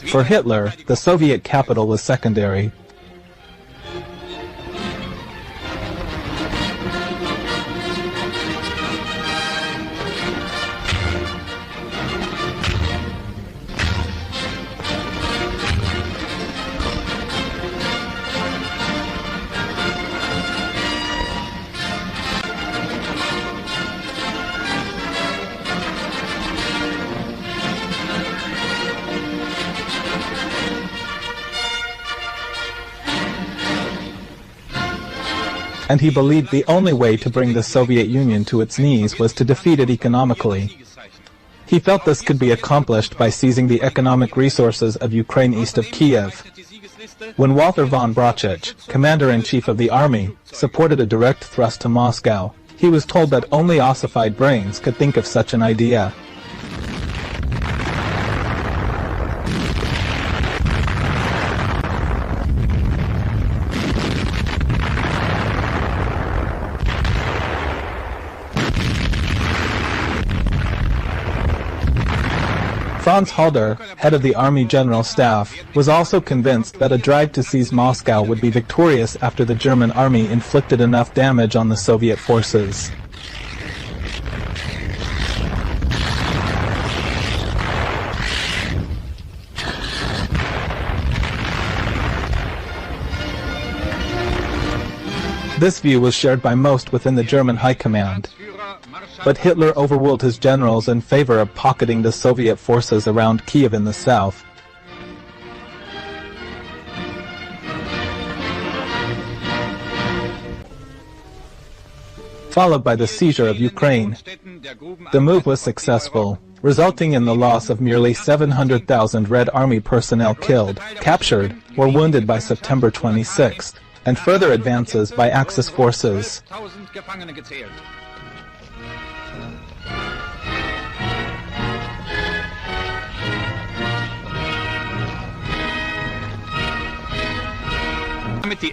For Hitler, the Soviet capital was secondary. And he believed the only way to bring the Soviet Union to its knees was to defeat it economically. He felt this could be accomplished by seizing the economic resources of Ukraine east of Kiev. When Walter von Brauchitsch, commander-in-chief of the army, supported a direct thrust to Moscow, he was told that only ossified brains could think of such an idea. Franz Halder, head of the Army General Staff, was also convinced that a drive to seize Moscow would be victorious after the German army inflicted enough damage on the Soviet forces. This view was shared by most within the German High Command. But Hitler overruled his generals in favor of pocketing the Soviet forces around Kiev in the south. Followed by the seizure of Ukraine. The move was successful, resulting in the loss of nearly 700,000 Red Army personnel killed, captured, or wounded by September 26, and further advances by Axis forces.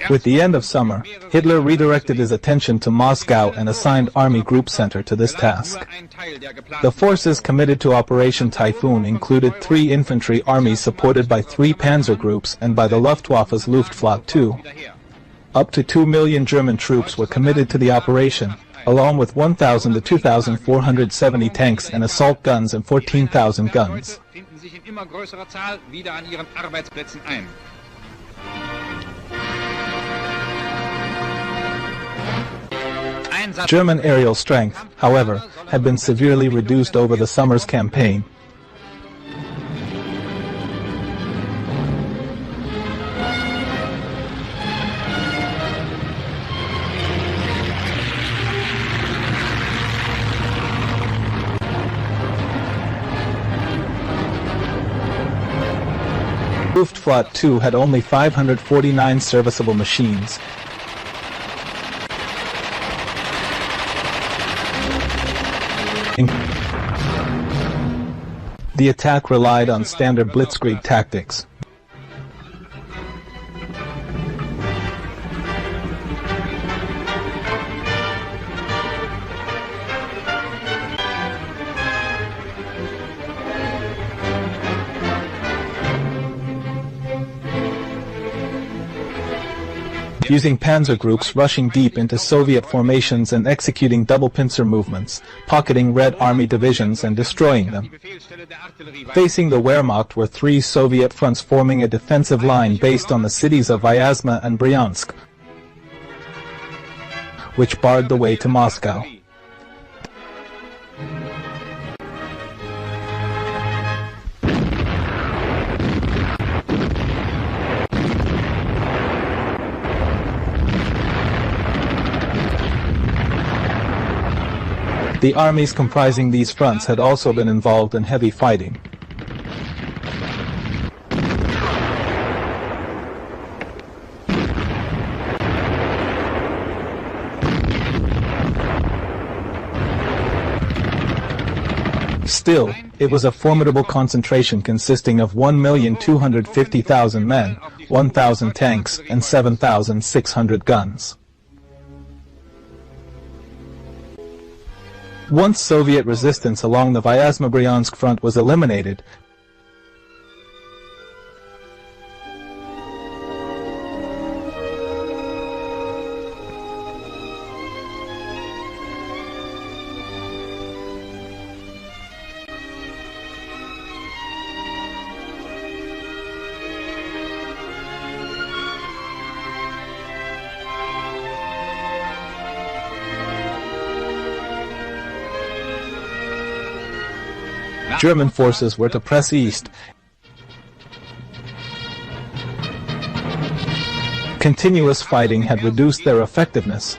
With the end of summer, Hitler redirected his attention to Moscow and assigned Army Group Center to this task. The forces committed to Operation Typhoon included 3 infantry armies supported by 3 panzer groups and by the Luftwaffe's Luftflotte II. Up to 2 million German troops were committed to the operation, along with 1,000 to 2,470 tanks and assault guns and 14,000 guns. German aerial strength, however, had been severely reduced over the summer's campaign. Luftflotte II had only 549 serviceable machines. The attack relied on standard blitzkrieg tactics. Using panzer groups rushing deep into Soviet formations and executing double pincer movements, pocketing Red Army divisions and destroying them. Facing the Wehrmacht were 3 Soviet fronts forming a defensive line based on the cities of Vyazma and Bryansk, which barred the way to Moscow. The armies comprising these fronts had also been involved in heavy fighting. Still, it was a formidable concentration consisting of 1,250,000 men, 1,000 tanks, and 7,600 guns. Once Soviet resistance along the Vyazma-Bryansk front was eliminated, German forces were to press east. Continuous fighting had reduced their effectiveness.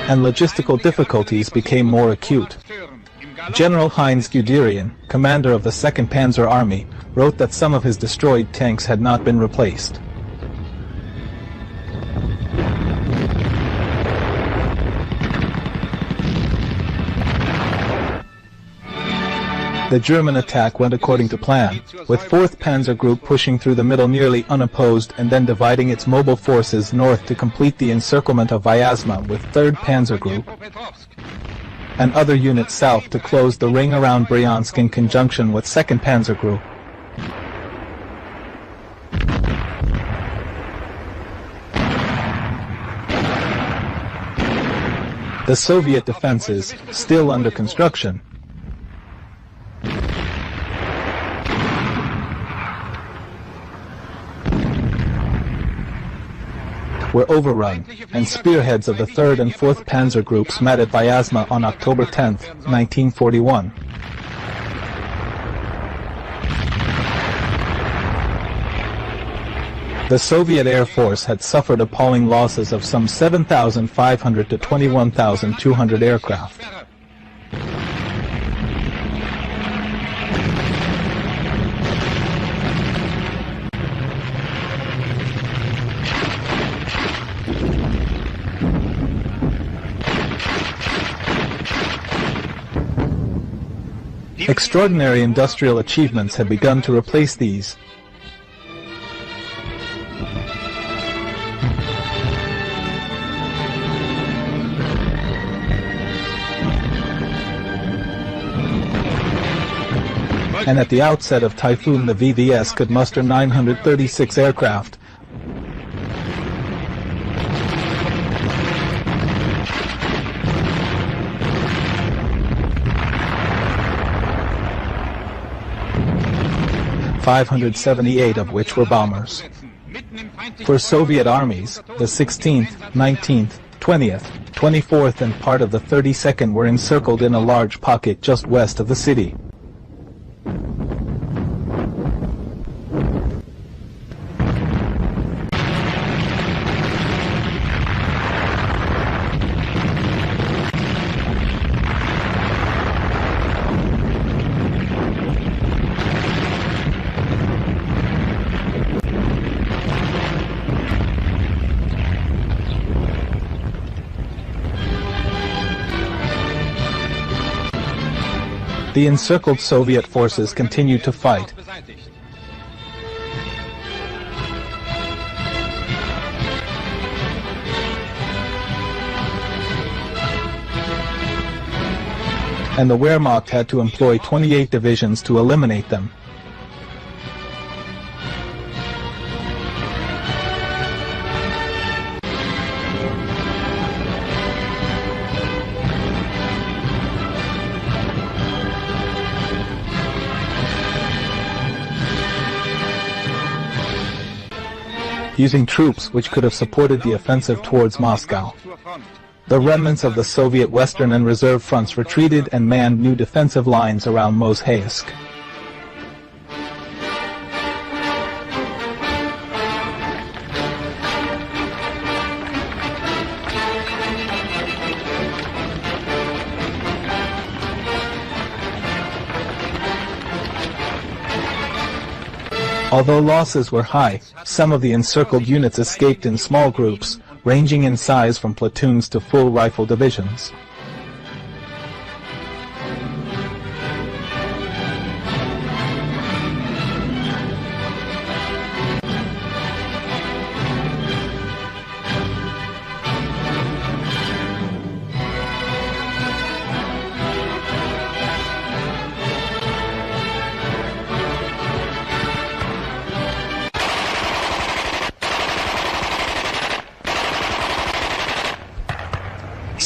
And logistical difficulties became more acute. General Heinz Guderian, commander of the 2nd Panzer Army, wrote that some of his destroyed tanks had not been replaced. The German attack went according to plan, with 4th Panzer Group pushing through the middle nearly unopposed and then dividing its mobile forces north to complete the encirclement of Vyazma, with 3rd Panzer Group and other units south to close the ring around Bryansk in conjunction with 2nd Panzer Group. The Soviet defenses, still under construction, were overrun, and spearheads of the 3rd and 4th Panzer Groups met at Vyazma on October 10, 1941. The Soviet Air Force had suffered appalling losses of some 7,500 to 21,200 aircraft. Extraordinary industrial achievements had begun to replace these. And at the outset of Typhoon, the VVS could muster 936 aircraft. .578 of which were bombers. For Soviet armies, the 16th, 19th, 20th, 24th and part of the 32nd were encircled in a large pocket just west of the city. The encircled Soviet forces continued to fight. And the Wehrmacht had to employ 28 divisions to eliminate them. Using troops which could have supported the offensive towards Moscow. The remnants of the Soviet Western and Reserve fronts retreated and manned new defensive lines around Mozhaysk. Although losses were high, some of the encircled units escaped in small groups, ranging in size from platoons to full rifle divisions.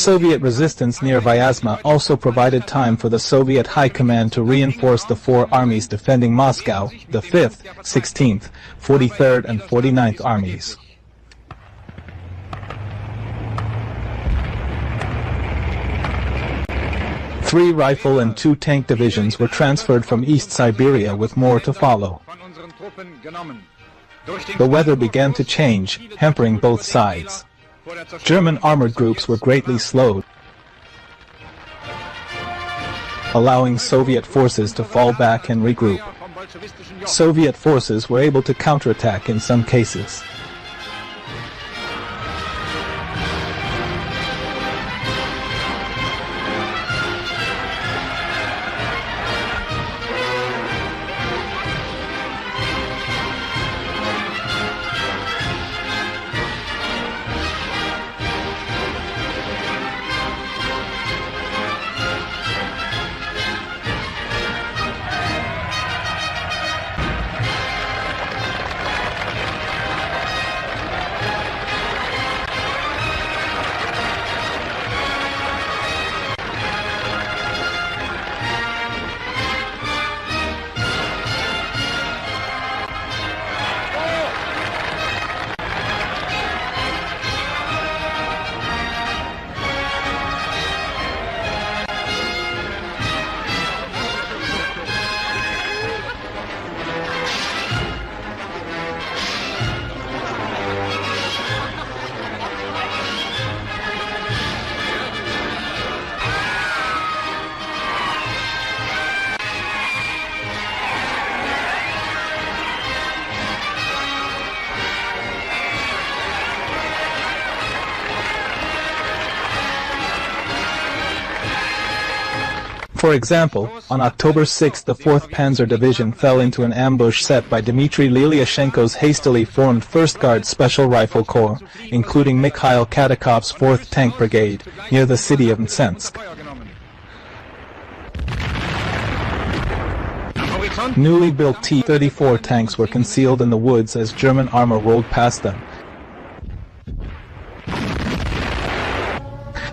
Soviet resistance near Vyazma also provided time for the Soviet High Command to reinforce the four armies defending Moscow, the 5th, 16th, 43rd and 49th Armies. Three rifle and 2 tank divisions were transferred from East Siberia with more to follow. The weather began to change, hampering both sides. German armored groups were greatly slowed, allowing Soviet forces to fall back and regroup. Soviet forces were able to counterattack in some cases. For example, on October 6 the 4th Panzer Division fell into an ambush set by Dmitry Liliashenko's hastily formed 1st Guard Special Rifle Corps, including Mikhail Katakov's 4th Tank Brigade, near the city of Mtsensk. Newly built T-34 tanks were concealed in the woods as German armor rolled past them.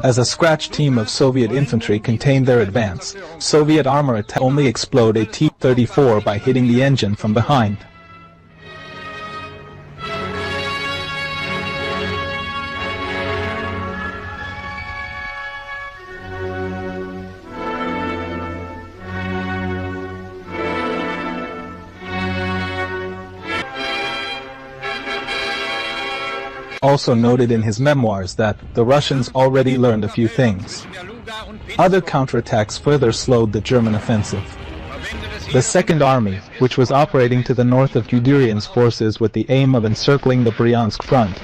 As a scratch team of Soviet infantry contained their advance, Soviet armor attack only explode a T-34 by hitting the engine from behind. Also noted in his memoirs that the Russians already learned a few things. Other counterattacks further slowed the German offensive. The Second Army, which was operating to the north of Guderian's forces with the aim of encircling the Bryansk front,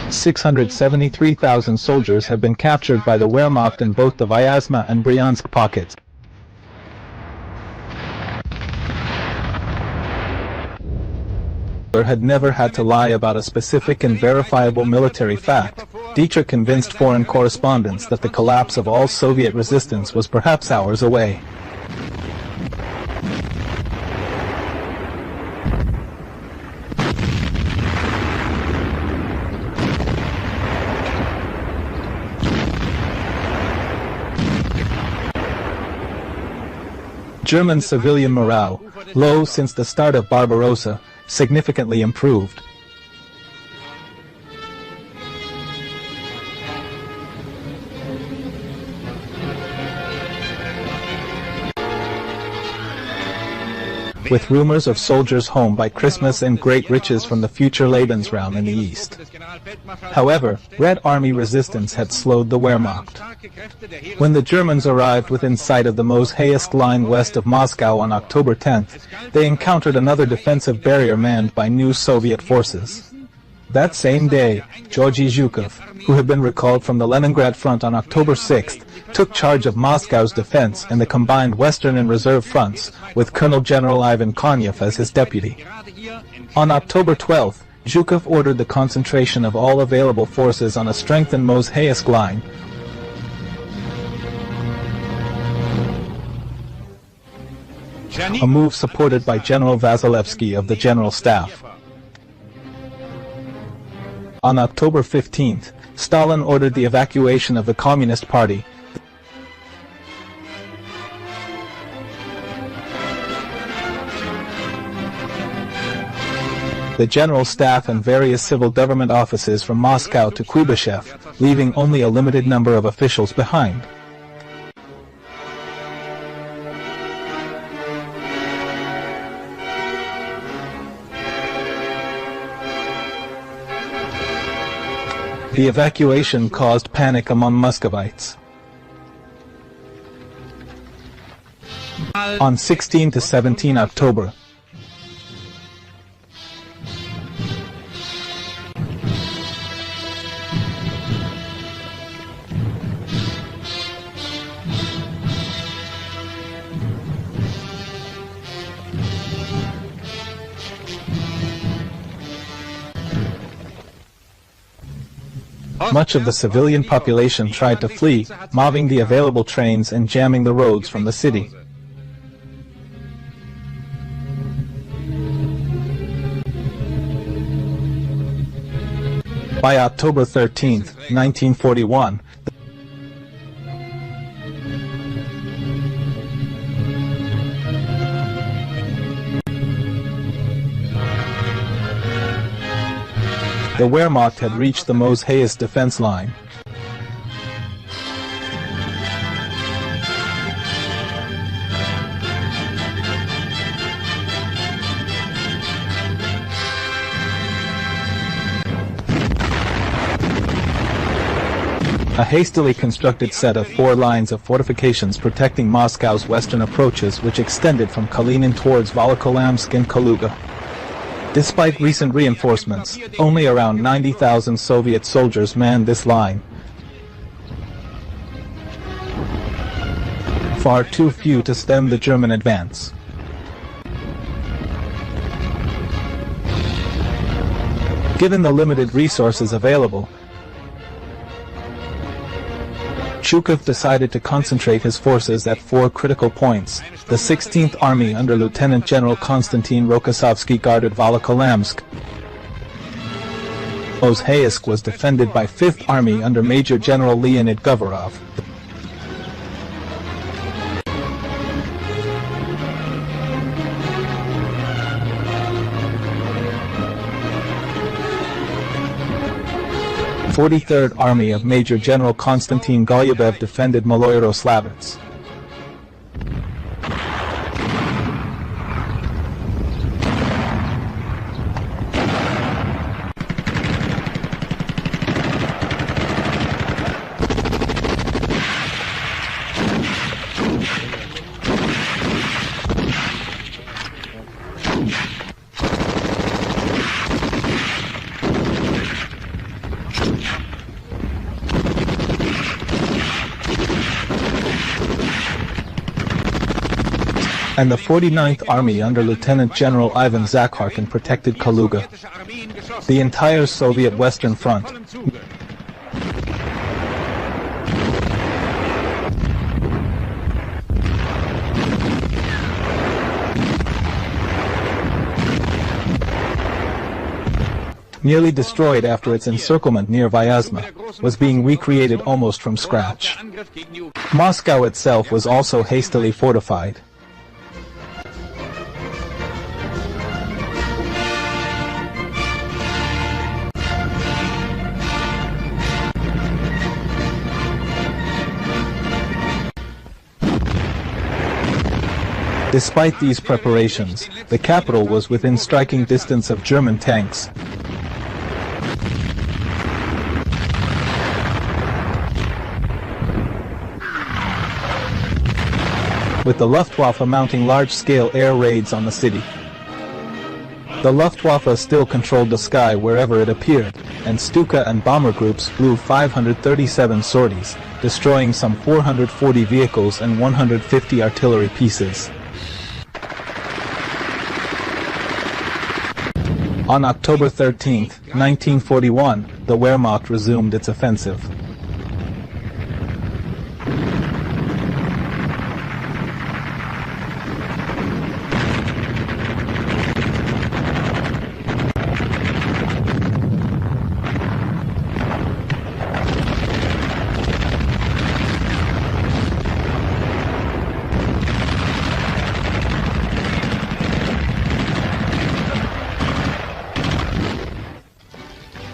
"673,000 soldiers have been captured by the Wehrmacht in both the Vyazma and Bryansk pockets. Had never had to lie about a specific and verifiable military fact. Dietrich convinced foreign correspondents that the collapse of all Soviet resistance was perhaps hours away. German civilian morale, low since the start of Barbarossa, significantly improved. with rumors of soldiers home by Christmas and great riches from the future Lebensraum in the east. However, Red Army resistance had slowed the Wehrmacht. When the Germans arrived within sight of the Mozhaevsk line west of Moscow on October 10th, they encountered another defensive barrier manned by new Soviet forces. That same day, Georgy Zhukov, who had been recalled from the Leningrad front on October 6th, took charge of Moscow's defense and the combined Western and Reserve fronts, with Colonel General Ivan Konyev as his deputy. On October 12th, Zhukov ordered the concentration of all available forces on a strengthened Mozhaevsk line, a move supported by General Vasilevsky of the General Staff. On October 15th, Stalin ordered the evacuation of the Communist Party. The General Staff and various civil government offices from Moscow to Kuibyshev, leaving only a limited number of officials behind. The evacuation caused panic among Muscovites. On 16 to 17 October, much of the civilian population tried to flee, mobbing the available trains and jamming the roads from the city. By October 13, 1941, the Wehrmacht had reached the Mozhaevsk defense line. A hastily constructed set of 4 lines of fortifications protecting Moscow's western approaches, which extended from Kalinin towards Volokholamsk and Kaluga. Despite recent reinforcements, only around 90,000 Soviet soldiers manned this line. Far too few to stem the German advance. Given the limited resources available, Zhukov decided to concentrate his forces at 4 critical points. The 16th Army under Lieutenant General Konstantin Rokossovsky guarded Volokholamsk. Mozhaevsk was defended by 5th Army under Major General Leonid Govorov. The 43rd Army of Major General Konstantin Golyabev defended Maloyoroslavets. And the 49th Army under Lieutenant General Ivan Zakharkin protected Kaluga. The entire Soviet Western Front, nearly destroyed after its encirclement near Vyazma, was being recreated almost from scratch. Moscow itself was also hastily fortified. Despite these preparations, the capital was within striking distance of German tanks. With the Luftwaffe mounting large-scale air raids on the city. The Luftwaffe still controlled the sky wherever it appeared, and Stuka and bomber groups flew 537 sorties, destroying some 440 vehicles and 150 artillery pieces. On October 13, 1941, the Wehrmacht resumed its offensive.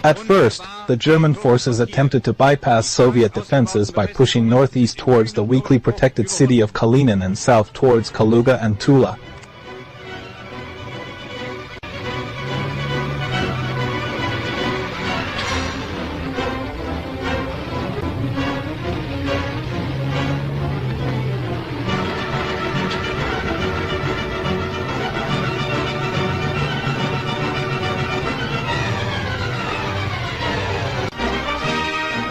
At first, the German forces attempted to bypass Soviet defenses by pushing northeast towards the weakly protected city of Kalinin and south towards Kaluga and Tula.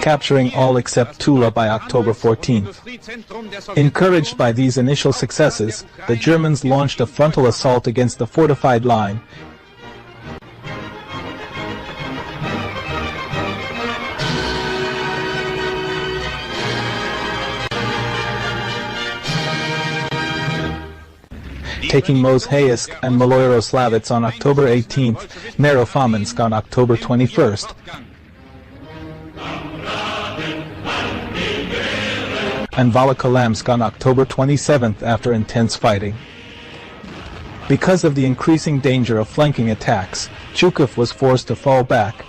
Capturing all except Tula by October 14. Encouraged by these initial successes, the Germans launched a frontal assault against the fortified line. Taking Mozhaysk and Maloyaroslavets on October 18, Narofominsk on October 21. And Volokholamsk on October 27 after intense fighting. Because of the increasing danger of flanking attacks, Zhukov was forced to fall back.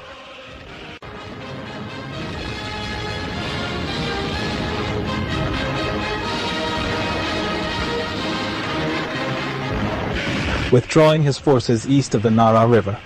Withdrawing his forces east of the Nara River.